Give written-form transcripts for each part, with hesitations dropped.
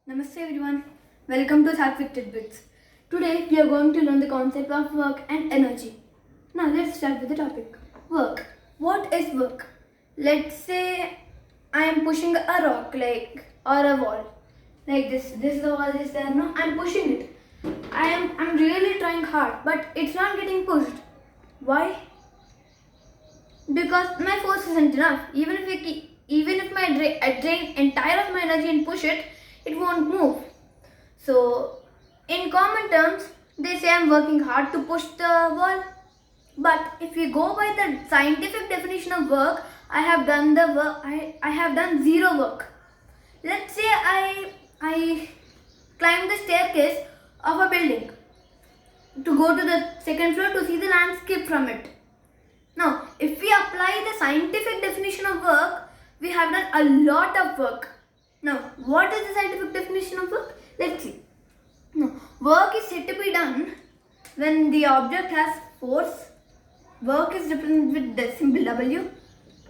Namaste everyone. Welcome to Sattvic Tidbits. Today we are going to learn the concept of work and energy. Now let's start with the topic. Work. What is work? Let's say I am pushing a rock or a wall. Like this. This wall is there now. I'm pushing it. I'm really trying hard, but it's not getting pushed. Why? Because my force isn't enough. Even if I drain entire of my energy and push it, it won't move. So, in common terms, they say I'm working hard to push the wall. But if we go by the scientific definition of work, I have done the work. I have done zero work. Let's say I climbed the staircase of a building to go to the second floor to see the landscape from it. Now, if we apply the scientific definition of work, we have done a lot of work. Now, what is the scientific definition of work? Let's see. Now, work is said to be done when the object has force. Work is represented with the symbol W.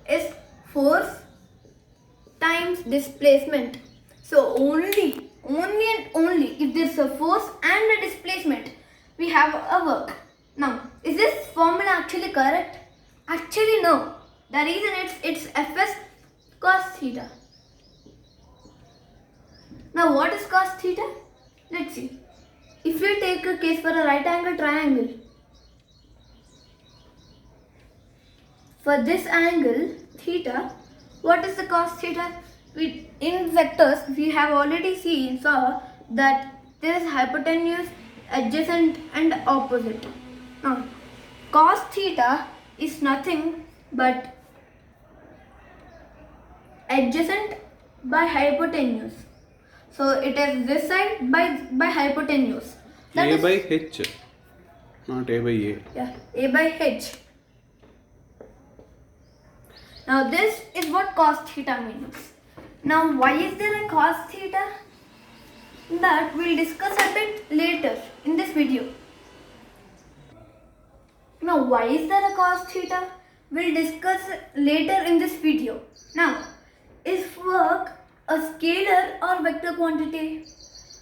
Is force times displacement. So, only and only if there is a force and a displacement, we have a work. Now, is this formula actually correct? Actually, no. The reason it's Fs cos theta. Now, what is cos theta? Let's see. If we take a case for a right angle triangle, for this angle theta, what is the cos theta? In vectors, we have already saw that there is hypotenuse, adjacent and opposite. Now, cos theta is nothing but adjacent by hypotenuse. So it is this side by hypotenuse. That A by H, not A by A. Yeah, A by H. Now this is what cos theta means. Now why is there a cos theta? That we'll discuss a bit later in this video. Now why is there a cos theta? We'll discuss later in this video. Now, is work a scalar or vector quantity?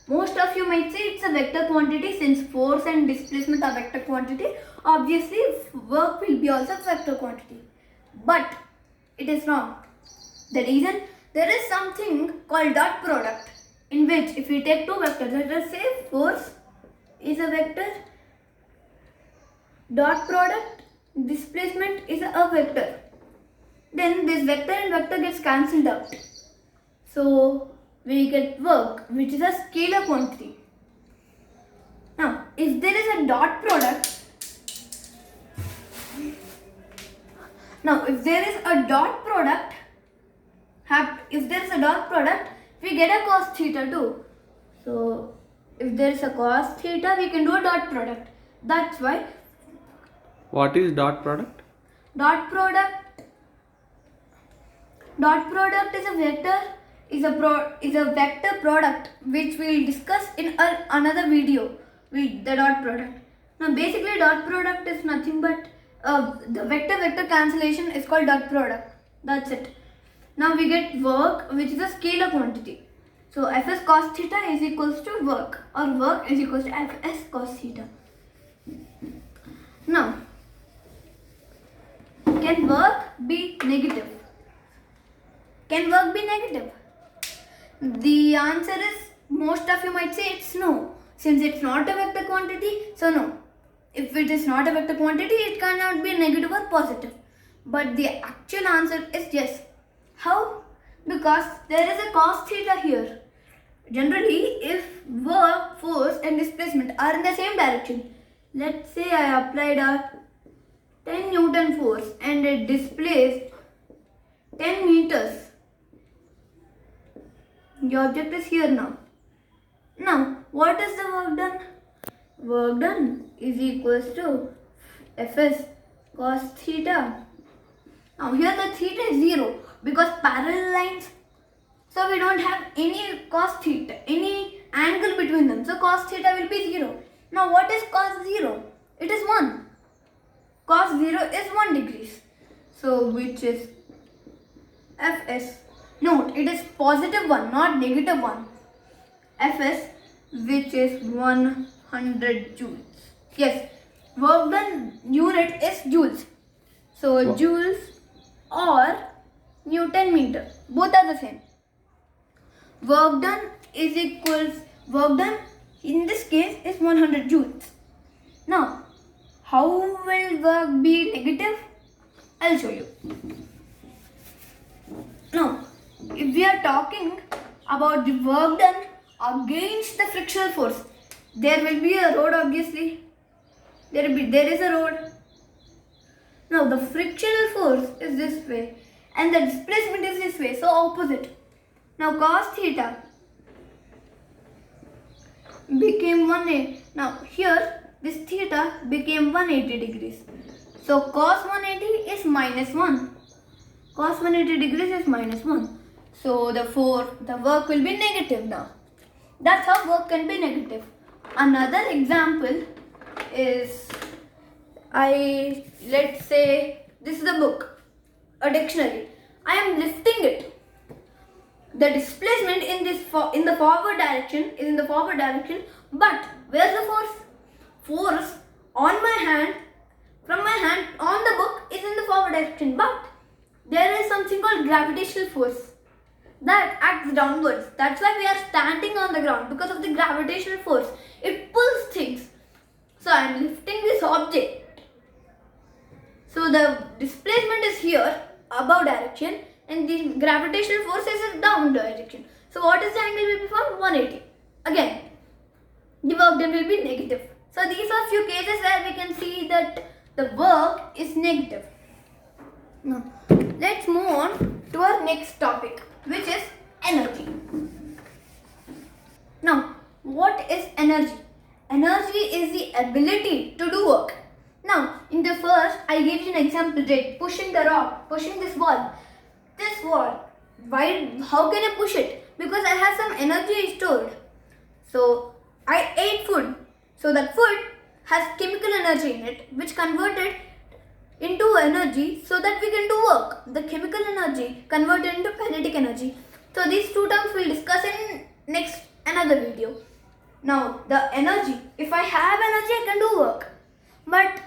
Most of you might say it's a vector quantity since force and displacement are vector quantity. Obviously, work will be also vector quantity. But it is wrong. The reason, there is something called dot product, in which if we take two vectors, let us say force is a vector, dot product, displacement is a vector. Then this vector and vector gets cancelled out. So we get work, which is a scalar quantity. Now, if there is a dot product, we get a cos theta too. So if there is a cos theta, we can do a dot product. That's why. What is dot product? Dot product is a vector. Is a vector product which we'll discuss in another video with the dot product. Now basically dot product is nothing but the vector cancellation is called dot product. That's it. Now we get work, which is a scalar quantity. So Fs cos theta is equals to work, or work is equals to Fs cos theta. Now, can work be negative? Can work be negative? The answer is, most of you might say it's no. Since it's not a vector quantity, so no. If it is not a vector quantity, it cannot be negative or positive. But the actual answer is yes. How? Because there is a cos theta here. Generally, if work, force and displacement are in the same direction, let's say I applied a 10 Newton force and it displaced 10 meters. The object is here now. Now, what is the work done? Work done is equals to Fs cos theta. Now, here the theta is 0 because parallel lines. So, we don't have any cos theta, any angle between them. So, cos theta will be 0. Now, what is cos 0? It is 1. Cos 0 is 1 degrees. So, which is Fs. Note, it is positive 1, not negative 1. Fs, which is 100 joules. Yes, work done unit is joules. So Wow. joules or Newton meter, both are the same. Work done is equals, work done in this case is 100 joules. Now, how will work be negative? I'll show you. Now, if we are talking about the work done against the frictional force, there will be a road obviously. There is a road. Now the frictional force is this way and the displacement is this way, so opposite. Now cos theta became 180. Now here this theta became 180 degrees. So cos 180 is minus 1. Cos 180 degrees is minus 1. So therefore the work will be negative now. That's how work can be negative. Another example is, let's say this is a book, a dictionary. I am lifting it. The displacement in the forward direction is in the forward direction, but where's the force? Force on my hand, from my hand on the book is in the forward direction, but there is something called gravitational force that acts downwards. That's why we are standing on the ground, because of the gravitational force. It pulls things. So I am lifting this object. So the displacement is here, above direction, and the gravitational force is in down direction. So what is the angle will be for 180? Again, the work done will be negative. So these are few cases where we can see that the work is negative. Now, let's move on to our next topic, which is energy. Now, what is energy? Energy is the ability to do work. Now, in the first, I gave you an example, right? Pushing the rock, pushing this wall. This wall, how can I push it? Because I have some energy stored. So, I ate food. So, that food has chemical energy in it, which converted into energy so that we can do work. The chemical energy converted into kinetic energy. So, these two terms we'll discuss in another video. Now, the energy. If I have energy, I can do work. But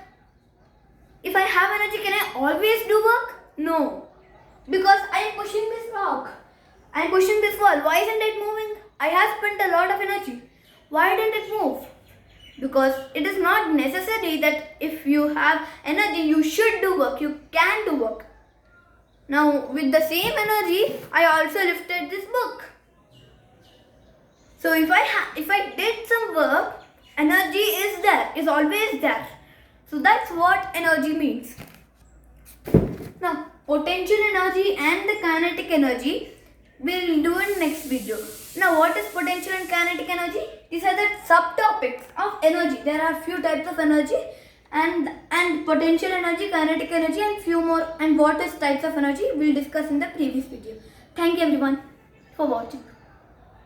if I have energy, can I always do work? No. Because I am pushing this rock. I am pushing this wall. Why isn't it moving? I have spent a lot of energy. Why didn't it move? Because it is not necessary that if you have energy, you should do work. You can do work. Now, with the same energy, I also lifted this book. So if I did some work, energy is always there. So that's what energy means. Now, potential energy and the kinetic energy we'll do in next video. Now, what is potential and kinetic energy? These are the subtopics of energy. There are few types of energy and potential energy, kinetic energy, and few more. And what is types of energy we'll discuss in the previous video. Thank you everyone for watching.